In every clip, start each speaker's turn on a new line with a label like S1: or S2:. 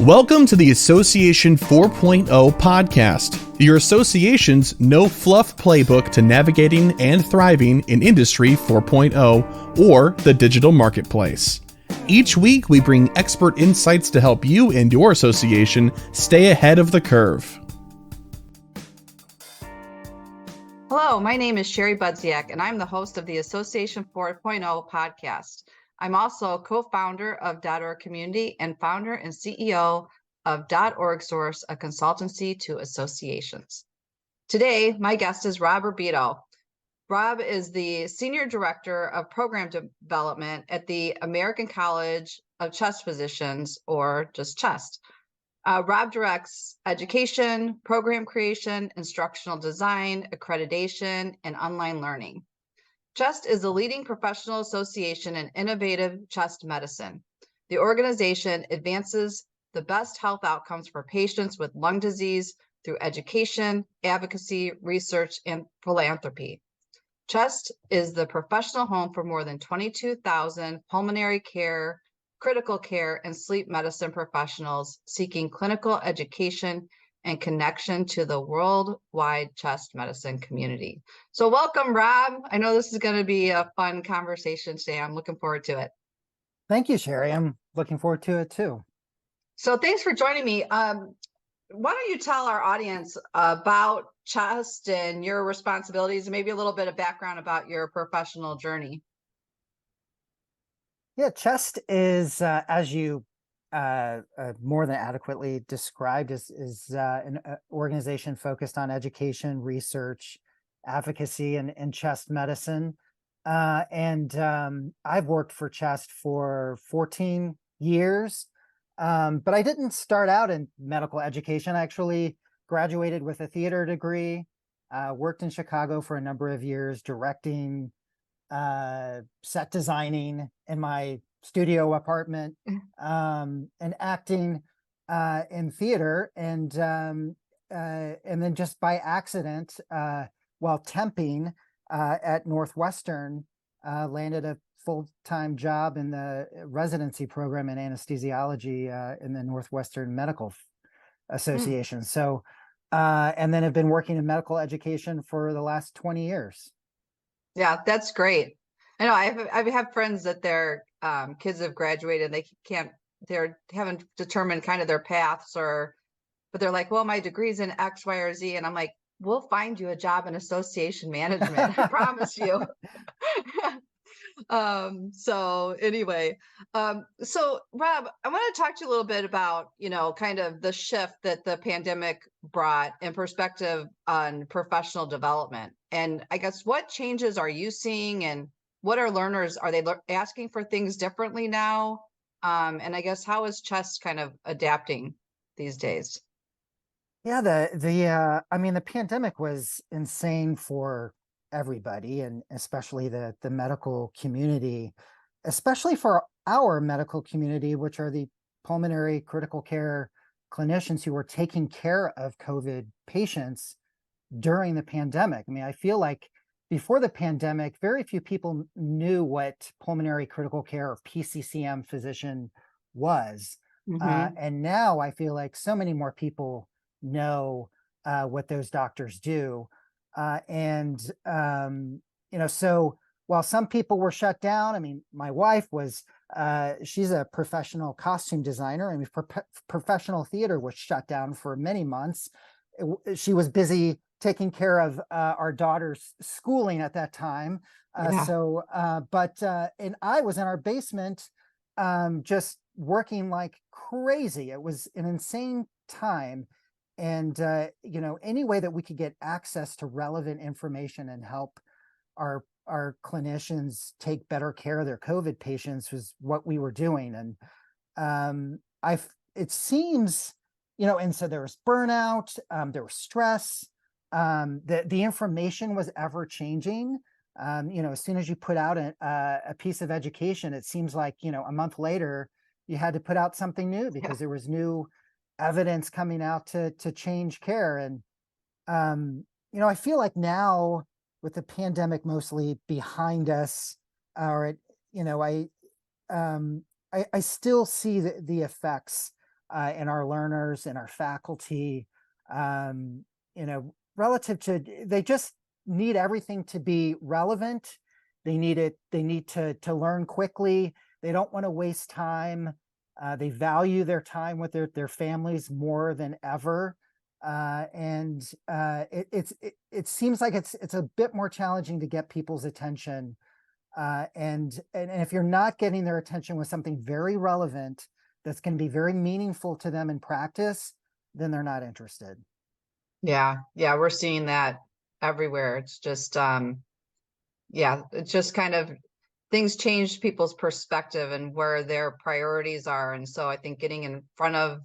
S1: Welcome to the Association 4.0 podcast, your association's no fluff playbook to navigating and thriving in Industry 4.0 or the digital marketplace. Each week, we bring expert insights to help you and your association stay ahead of the curve.
S2: Hello, my name is Sherry Budziak, and I'm the host of the Association 4.0 podcast. I'm also co-founder of .org Community and founder and CEO of .org Source, a consultancy to associations. Today, my guest is Robb Rabito. Robb is the Senior Director of Program Development at the American College of Chest Physicians, or just CHEST. Robb directs education, program creation, instructional design, accreditation, and online learning. CHEST is the leading professional association in innovative chest medicine. The organization advances the best health outcomes for patients with lung disease through education, advocacy, research, and philanthropy. CHEST is the professional home for more than 22,000 pulmonary care, critical care, and sleep medicine professionals seeking clinical education and connection to the worldwide chest medicine community. So welcome, Robb. I know this is going to be a fun conversation today. I'm looking forward to it.
S3: Thank you, Sherry. I'm looking forward to it too.
S2: So thanks for joining me. Why don't you tell our audience about CHEST and your responsibilities, and maybe a little bit of background about your professional journey?
S3: Yeah, CHEST is, as you more than adequately described, is an organization focused on education, research, advocacy, and chest medicine. I've worked for CHEST for 14 years, but I didn't start out in medical education. I actually graduated with a theater degree, worked in Chicago for a number of years, directing, set designing in my studio apartment, and acting in theater, and then just by accident, while temping at Northwestern, landed a full-time job in the residency program in anesthesiology in the Northwestern Medical Association. So, and then have been working in medical education for the last 20 years.
S2: Yeah, that's great. I know I have friends that their kids have graduated. They haven't determined kind of their paths, but they're like, well, my degree's in X, Y, or Z. And I'm like, we'll find you a job in association management. I promise you. So anyway, so Robb, I want to talk to you a little bit about, kind of the shift that the pandemic brought in perspective on professional development. And I guess what changes are you seeing, and what are learners, are they asking for things differently now? And I guess how is CHEST kind of adapting these days?
S3: Yeah, the pandemic was insane for everybody, and especially the medical community, especially for our medical community, which are the pulmonary critical care clinicians who were taking care of COVID patients during the pandemic. I mean, I feel like before the pandemic, very few people knew what pulmonary critical care or PCCM physician was. And now I feel like so many more people know what those doctors do. So while some people were shut down, I mean, my wife was, she's a professional costume designer, and professional theater was shut down for many months. She was busy taking care of our daughter's schooling at that time. And I was in our basement, just working like crazy. It was an insane time. And, any way that we could get access to relevant information and help our clinicians take better care of their COVID patients was what we were doing. And it seems, and so there was burnout, there was stress, the information was ever changing. As soon as you put out a piece of education, it seems like, a month later, you had to put out something new because there was new evidence coming out to change care. And, I feel like now with the pandemic mostly behind us, I still see the effects in our learners and our faculty, relative to, they just need everything to be relevant. They need to learn quickly. They don't want to waste time. They value their time with their families more than ever. It seems like it's a bit more challenging to get people's attention. And if you're not getting their attention with something very relevant that's going to be very meaningful to them in practice, then they're not interested.
S2: Yeah, we're seeing that everywhere. It's just it's just kind of things change people's perspective and where their priorities are. And so I think getting in front of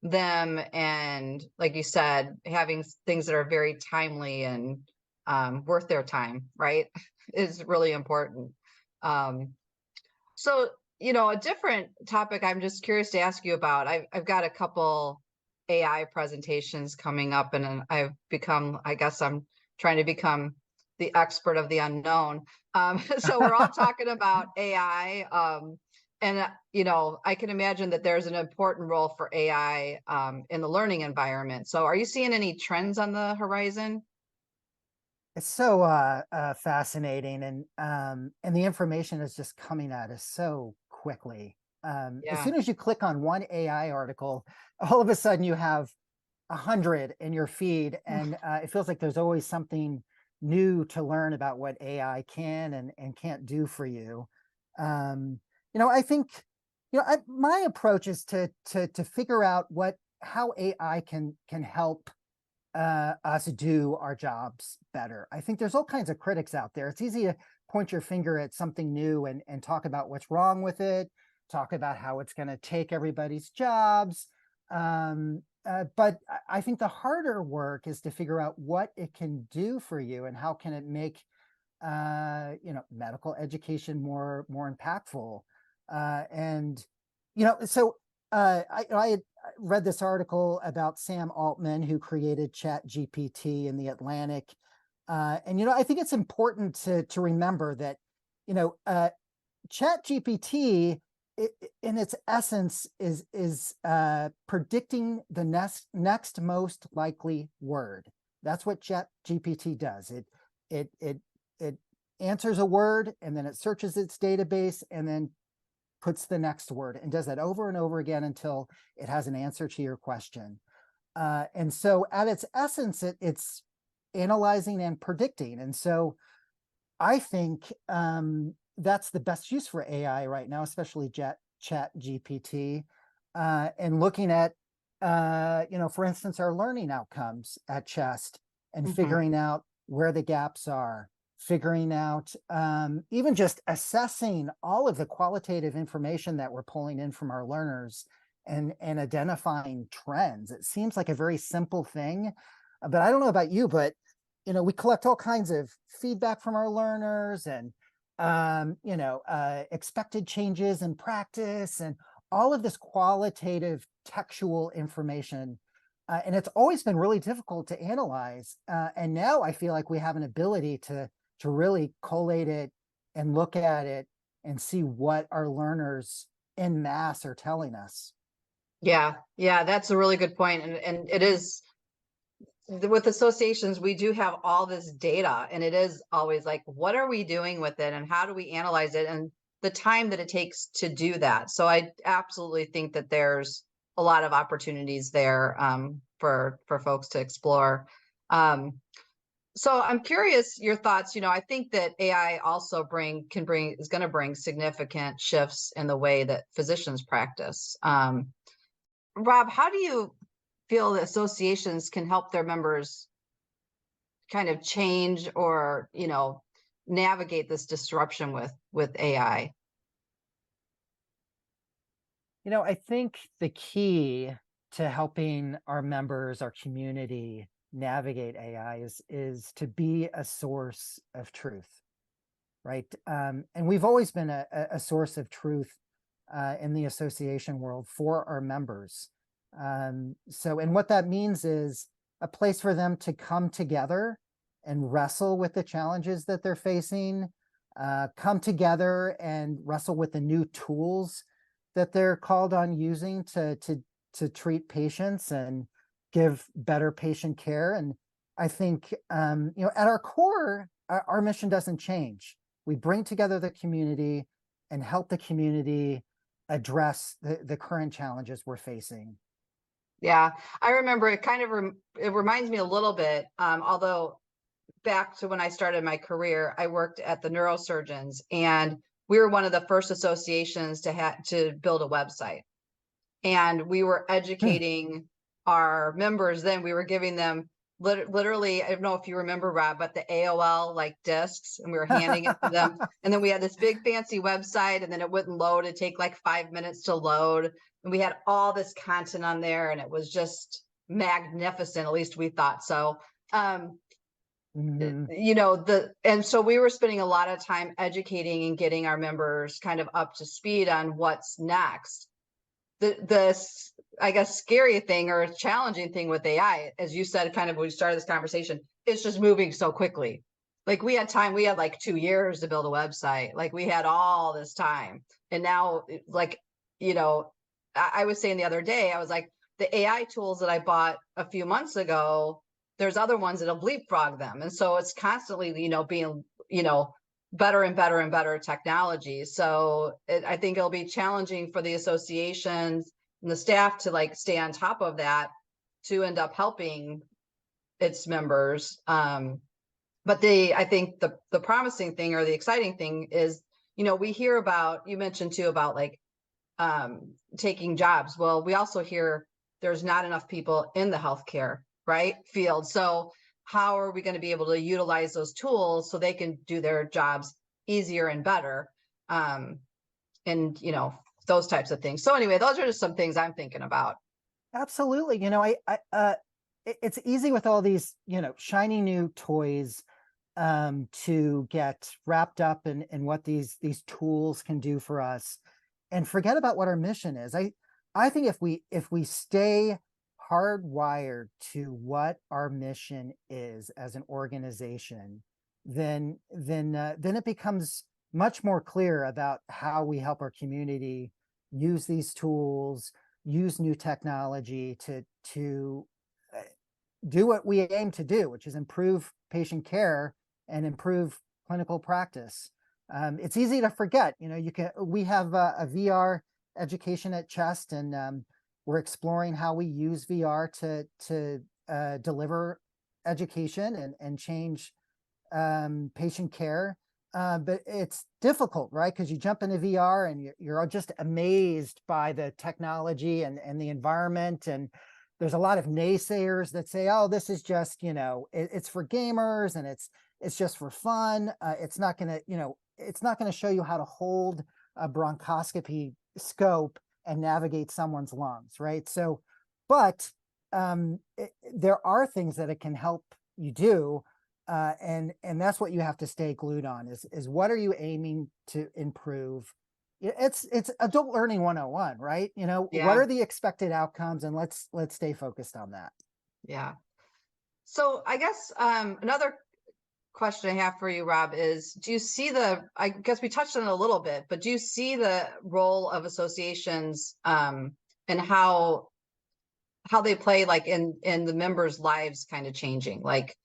S2: them and, like you said, having things that are very timely and worth their time, right, is really important. So, a different topic I'm just curious to ask you about. I've got a couple AI presentations coming up, and I guess I'm trying to become the expert of the unknown. So we're all talking about AI. I can imagine that there's an important role for AI in the learning environment. So are you seeing any trends on the horizon?
S3: It's so fascinating, and the information is just coming at us so quickly. As
S2: Yeah.
S3: soon as you click on one AI article, all of a sudden you have 100 in your feed, and it feels like there's always something new to learn about what AI can and can't do for you. I think, my approach is to figure out how AI can help us do our jobs better. I think there's all kinds of critics out there. It's easy to point your finger at something new and talk about what's wrong with it, talk about how it's going to take everybody's jobs. But I think the harder work is to figure out what it can do for you and how can it make medical education more impactful. I had read this article about Sam Altman, who created ChatGPT in the Atlantic. I think it's important to remember that, ChatGPT, in its essence, is predicting the next most likely word. That's what ChatGPT does. It answers a word, and then it searches its database, and then puts the next word, and does that over and over again until it has an answer to your question. And so at its essence, it's analyzing and predicting. And so I think that's the best use for AI right now, especially ChatGPT, and looking at, for instance, our learning outcomes at Chest, and figuring out where the gaps are, figuring out, even just assessing all of the qualitative information that we're pulling in from our learners, and identifying trends. It seems like a very simple thing, but I don't know about you, but we collect all kinds of feedback from our learners, and expected changes in practice, and all of this qualitative textual information. And it's always been really difficult to analyze. And now I feel like we have an ability to really collate it and look at it and see what our learners en masse are telling us.
S2: Yeah, that's a really good point. And it is, with associations, we do have all this data, and it is always like, what are we doing with it, and how do we analyze it, and the time that it takes to do that. So I absolutely think that there's a lot of opportunities there for folks to explore. So I'm curious your thoughts. I think that AI also is going to bring significant shifts in the way that physicians practice. Rob, how do you feel that associations can help their members kind of change or, navigate this disruption with AI?
S3: I think the key to helping our members, our community, navigate AI is to be a source of truth, right? And we've always been a source of truth in the association world for our members. And what that means is a place for them to come together and wrestle with the challenges that they're facing, come together and wrestle with the new tools that they're called on using to treat patients and give better patient care. And I think, at our core, our mission doesn't change. We bring together the community and help the community address the current challenges we're facing.
S2: Yeah, I remember it kind of, it reminds me a little bit, although back to when I started my career, I worked at the neurosurgeons, and we were one of the first associations to build a website. And we were educating our members. Then we were giving them literally, I don't know if you remember, Rob, but the AOL like discs, and we were handing it to them. And then we had this big fancy website, and then it wouldn't load. It'd take like 5 minutes to load. And we had all this content on there, and it was just magnificent. At least we thought so. And so we were spending a lot of time educating and getting our members kind of up to speed on what's next. The I guess scary thing or challenging thing with AI, as you said, kind of when we started this conversation, it's just moving so quickly. Like we had like 2 years to build a website. Like we had all this time. And now, like, I was saying the other day, I was like, the AI tools that I bought a few months ago, there's other ones that'll leapfrog them. And so it's constantly, being, better and better and better technology. So I think it'll be challenging for the associations and the staff to like stay on top of that to end up helping its members. But I think the promising thing or the exciting thing is, we hear about, you mentioned too about like taking jobs. Well, we also hear there's not enough people in the healthcare field. So how are we going to be able to utilize those tools so they can do their jobs easier and better? And those types of things. So anyway, those are just some things I'm thinking about.
S3: Absolutely. It's easy with all these, shiny new toys to get wrapped up in what these tools can do for us and forget about what our mission is. I think if we stay hardwired to what our mission is as an organization, then it becomes much more clear about how we help our community use these tools, use new technology to do what we aim to do, which is improve patient care and improve clinical practice. It's easy to forget. We have a VR education at Chest, and we're exploring how we use VR to deliver education and change patient care. But it's difficult, right? Because you jump into VR and you're just amazed by the technology and the environment. And there's a lot of naysayers that say, oh, this is just, it's for gamers and it's just for fun. It's not going to show you how to hold a bronchoscopy scope and navigate someone's lungs, right? So, but there are things that it can help you do. And that's what you have to stay glued on is what are you aiming to improve? It's adult learning 101, right?
S2: Yeah.
S3: What are the expected outcomes, and let's stay focused on that.
S2: Yeah. So I guess another question I have for you, Rob, is do you see I guess we touched on it a little bit, but do you see the role of associations and how they play like in the members' lives kind of changing? Like,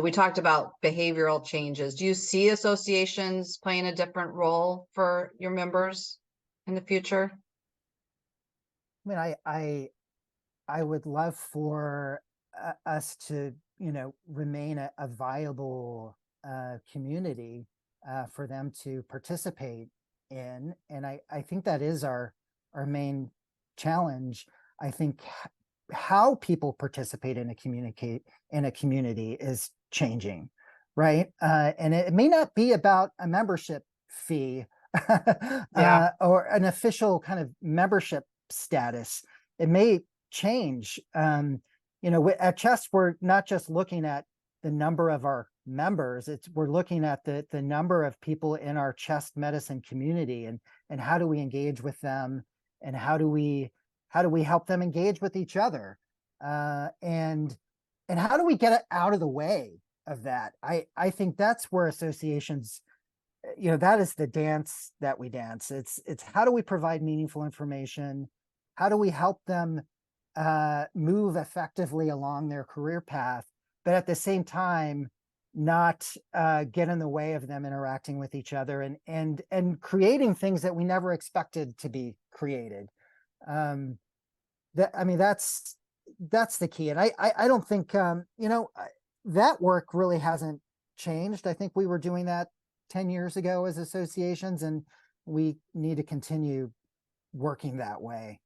S2: we talked about behavioral changes. Do you see associations playing a different role for your members in the future?
S3: I mean, I would love for us to, remain a viable community for them to participate in. And I think that is our main challenge. I think how people participate in a community is changing, right? And it may not be about a membership fee or an official kind of membership status. It may change. At Chest, we're not just looking at the number of our members, we're looking at the number of people in our chest medicine community and how do we engage with them, and how do we help them engage with each other, and how do we get it out of the way of that? I think that's where associations, that is the dance that we dance. It's how do we provide meaningful information how do we help them move effectively along their career path, but at the same time, not get in the way of them interacting with each other and creating things that we never expected to be created. That, I mean, that's the key. And I don't think, that work really hasn't changed. I think we were doing that 10 years ago as associations, and we need to continue working that way.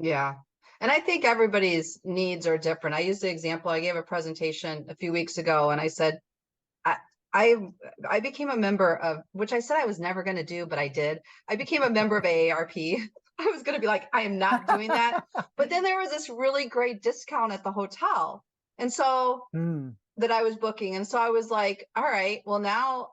S2: Yeah. And I think everybody's needs are different. I used the example, I gave a presentation a few weeks ago, and I said, I I, I became a member of, which I said I was never going to do, but I did. I became a member of AARP. I was going to be like, I am not doing that. But then there was this really great discount at the hotel. And so that I was booking. And so I was like, all right, well, now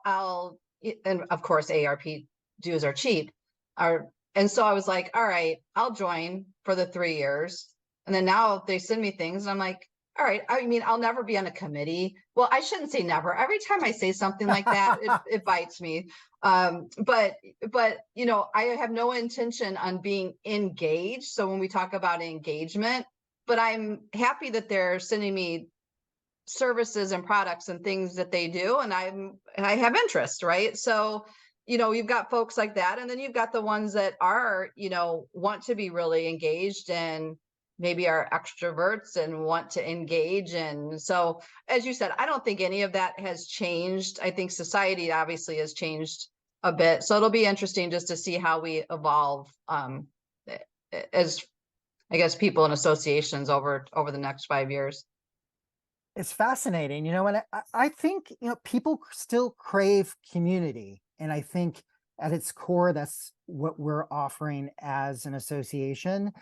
S2: and of course, AARP dues are cheap. And so I was like, all right, I'll join for the 3 years. And then now they send me things and I'm like, all right, I mean, I'll never be on a committee. Well, I shouldn't say never. Every time I say something like that, it bites me. But I have no intention on being engaged. So when we talk about engagement, but I'm happy that they're sending me services and products and things that they do, and I have interest, right? So you've got folks like that, and then you've got the ones that are want to be really engaged and maybe are extroverts and want to engage. And so, as you said, I don't think any of that has changed. I think society obviously has changed a bit, so it'll be interesting just to see how we evolve as, I guess, people and associations over the next 5 years.
S3: It's fascinating, and I think, people still crave community. And I think at its core, that's what we're offering as an association.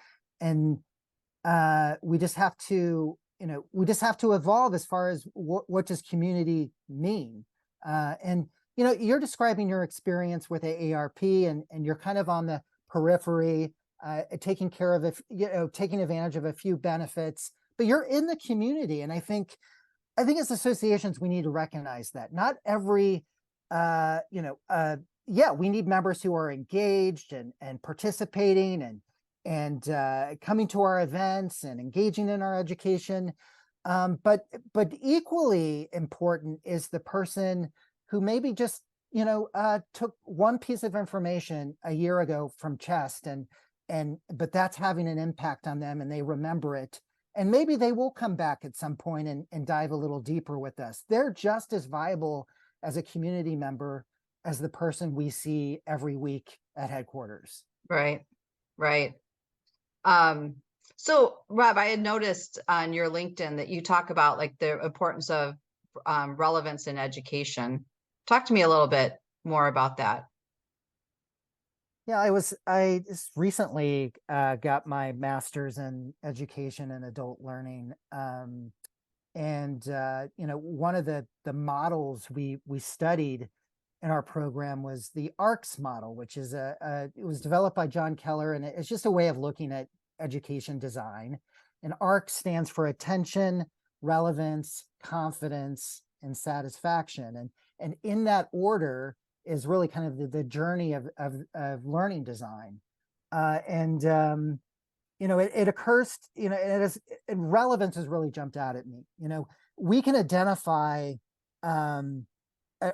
S3: And we just have to, evolve as far as what does community mean? And, you're describing your experience with AARP, and you're kind of on the periphery, taking care of taking advantage of a few benefits, but you're in the community. And I think as associations, we need to recognize that not every, we need members who are engaged and participating and coming to our events and engaging in our education. But equally important is the person who maybe just, took one piece of information a year ago from CHEST but that's having an impact on them and they remember it. And maybe they will come back at some point and dive a little deeper with us. They're just as viable as a community member as the person we see every week at headquarters.
S2: Right. So Rob, I had noticed on your LinkedIn that you talk about like the importance of relevance in education. Talk to me a little bit more about that.
S3: Yeah, I just recently got my master's in education and adult learning. One of the models we studied in our program was the ARCS model, which is it was developed by John Keller, and it's just a way of looking at education design. And ARC stands for attention, relevance, confidence, and satisfaction. And in that order is really kind of the journey of learning design. It occurs, and relevance has really jumped out at me. We can identify a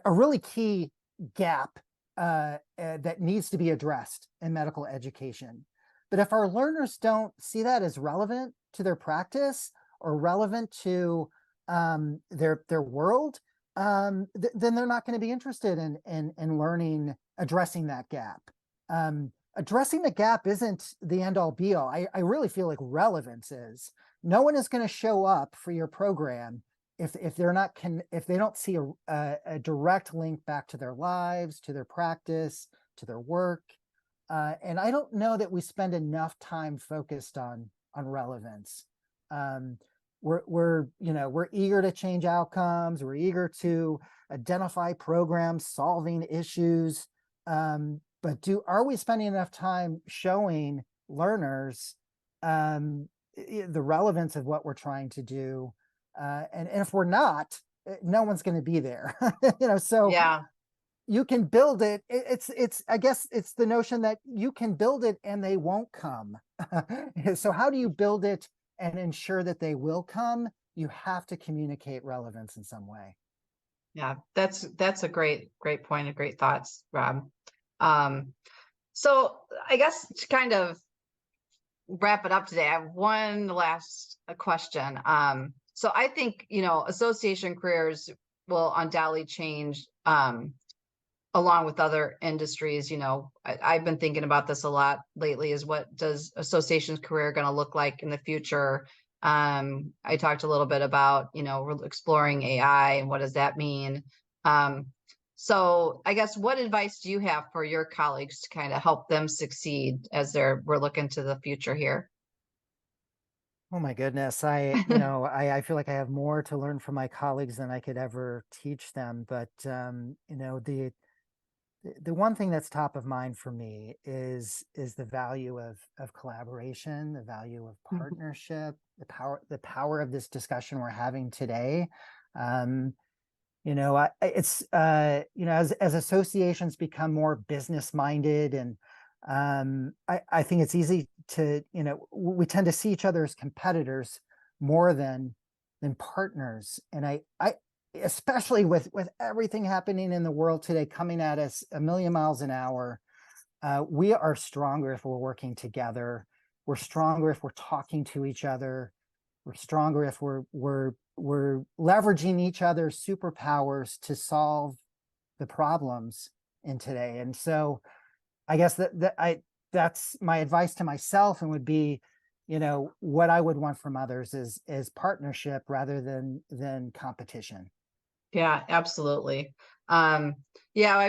S3: really key gap that needs to be addressed in medical education. But if our learners don't see that as relevant to their practice or relevant to their world, then they're not going to be interested in learning, addressing that gap. Addressing the gap isn't the end all be all. I really feel like relevance is. No one is going to show up for your program if they don't see a direct link back to their lives, to their practice, to their work. And I don't know that we spend enough time focused on relevance. We're eager to change outcomes. We're eager to identify programs solving issues. But are we spending enough time showing learners the relevance of what we're trying to do? And if we're not, no one's going to be there. So
S2: yeah.
S3: you can build it. It's I guess it's the notion that you can build it and they won't come. So how do you build it and ensure that they will come? You have to communicate relevance in some way.
S2: Yeah, that's a great point and great thoughts, Rob. So I guess to kind of wrap it up today, I have one last question. So I think, association careers will undoubtedly change along with other industries. I've been thinking about this a lot lately, is what does association's career going to look like in the future? I talked a little bit about, we're exploring AI and what does that mean? So I guess what advice do you have for your colleagues to kind of help them succeed as we're looking to the future here?
S3: Oh my goodness. I feel like I have more to learn from my colleagues than I could ever teach them. But, the one thing that's top of mind for me is the value of collaboration, the value of partnership, the power of this discussion we're having today. As associations become more business minded, and I think it's easy to, we tend to see each other as competitors more than partners. And I especially with everything happening in the world today, coming at us a million miles an hour, we are stronger if we're working together. We're stronger if we're talking to each other. We're stronger if we're leveraging each other's superpowers to solve the problems in today. And so I guess that's my advice to myself, and would be, what I would want from others is partnership rather than competition.
S2: Yeah, absolutely. I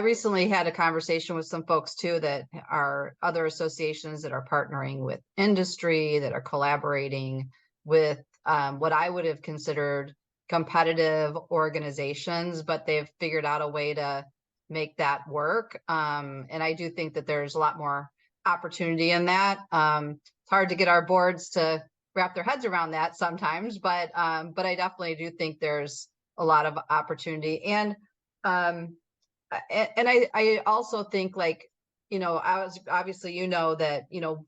S2: recently had a conversation with some folks too that are other associations that are partnering with industry, that are collaborating with what I would have considered competitive organizations, but they've figured out a way to make that work. And I do think that there's a lot more opportunity in that. It's hard to get our boards to wrap their heads around that sometimes, but I definitely do think there's a lot of opportunity. And I also think, like, I was obviously, that,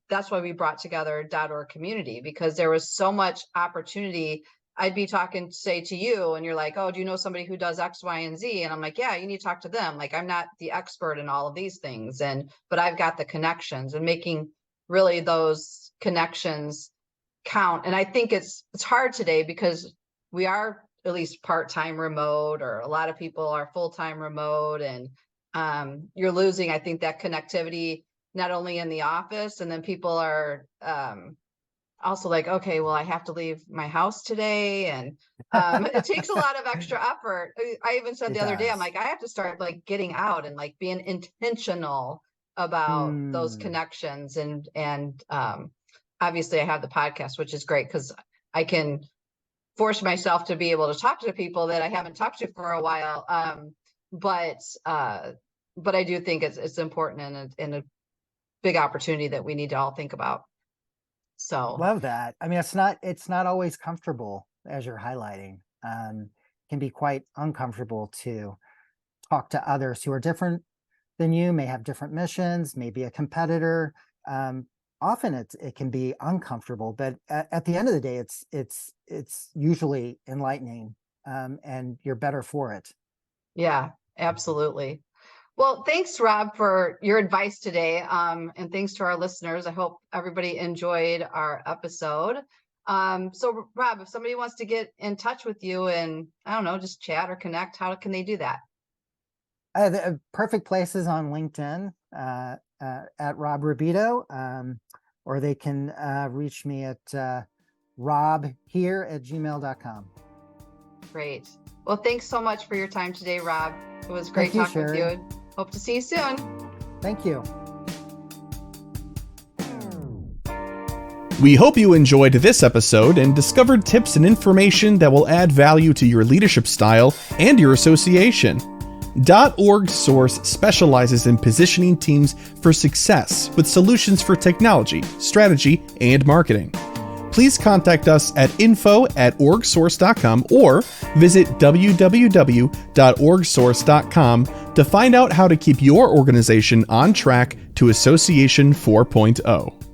S2: that's why we brought together .org community, because there was so much opportunity. I'd be talking, say, to you, and you're like, oh, do you know somebody who does X, Y, and Z? And I'm like, yeah, you need to talk to them. Like, I'm not the expert in all of these things, but I've got the connections, and making really those connections count. And I think it's hard today because we are at least part-time remote, or a lot of people are full-time remote, and you're losing, I think, that connectivity, not only in the office, and then people are also like, okay, well, I have to leave my house today, and it takes a lot of extra effort. I even said the other day, I'm like, I have to start like getting out and like being intentional about those connections, and obviously I have the podcast, which is great because I can force myself to be able to talk to people that I haven't talked to for a while. But I do think it's important, and a big opportunity that we need to all think about. So
S3: love that. I mean, it's not always comfortable, as you're highlighting. It can be quite uncomfortable to talk to others who are different than you, may have different missions, maybe a competitor. Often it can be uncomfortable, but at the end of the day, it's usually enlightening, and you're better for it.
S2: Yeah, absolutely. Well, thanks, Rob, for your advice today. And thanks to our listeners. I hope everybody enjoyed our episode. So Rob, if somebody wants to get in touch with you and, I don't know, just chat or connect, how can they do that?
S3: The perfect places on LinkedIn, at Robb Rabito, or they can reach me at robhere@gmail.com.
S2: Great. Well, thanks so much for your time today, Rob. It was great talking with you. Hope to see you soon.
S3: Thank you.
S1: We hope you enjoyed this episode and discovered tips and information that will add value to your leadership style and your association. .org Source specializes in positioning teams for success with solutions for technology, strategy, and marketing. please contact us at info@orgsource.com or visit www.orgsource.com to find out how to keep your organization on track to Association 4.0.